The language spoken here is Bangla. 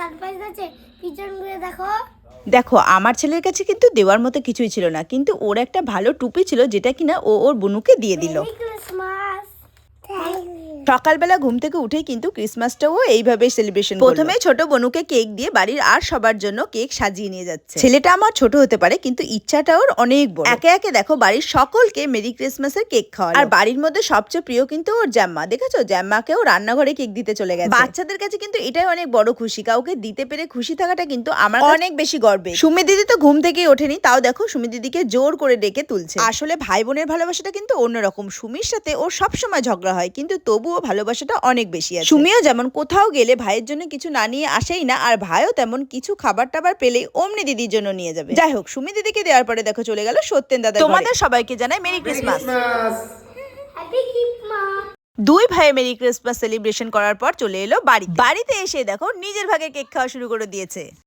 সারপ্রাইজ আছে, পিছন ঘুরে দেখো। দেখো আমার ছেলের কাছে কিন্তু দেওয়ার মতো কিছুই ছিল না, কিন্তু ওর একটা ভালো টুপি ছিল যেটা কিনা ও ওর বুনুকে দিয়ে দিল। Merry Christmas. সকালবেলা ঘুম থেকে উঠেই কিন্তু ক্রিসমাসটাও এইভাবে সেলিব্রেশন করলো। প্রথমে ছোট বনুকে কেক দিয়ে বাড়ির আর সবার জন্য কেক সাজিয়ে নিয়ে যাচ্ছে। ছেলেটা আমার ছোট হতে পারে কিন্তু ইচ্ছাটা ওর অনেক বড়। একে একে দেখো বাড়ির সকলকে মেরি ক্রিসমাসের কেক খাওয়ালো। আর বাড়ির মধ্যে সবচেয়ে প্রিয় কিন্তু ওর জ্যাম্মা। দেখেছো জ্যাম্মাকেও রান্নাঘরে কেক দিতে চলে গেছে। বাচ্চাদের কাছে কিন্তু এটাই অনেক বড় খুশি, কাউকে দিতে পেরে খুশি থাকাটা কিন্তু আমার অনেক বেশি গর্বের। সুমি দিদি তো ঘুম থেকেই ওঠেনি, তাও দেখো সুমি দিদিকে জোর করে ডেকে তুলছে। আসলে ভাই বোনের ভালোবাসাটা কিন্তু অন্যরকম। সুমির সাথে ওর সবসময় ঝগড়া হয়, কিন্তু তবুও ভালোবাসাটা অনেক বেশি আছে। সুমিও যেমন কোথাও গেলে ভাইয়ের জন্য কিছু না নিয়ে আসেই না, আর ভাইও তেমন কিছু খাবার টাবার পেলেই অমনি দিদির জন্য নিয়ে যাবে। যাই হোক, সুমি দিদিকে দেওয়ার পরে দেখো চলে গেল সত্যেন দাদা। তোমাদের সবাইকে জানাই মেরি ক্রিসমাস। Happy Christmas. দুই ভাই মেরি ক্রিসমাস সেলিব্রেশন করার পর চলে এলো বাড়িতে এসে দেখো নিজের ভাগের কেক খাওয়া শুরু করে দিয়েছে।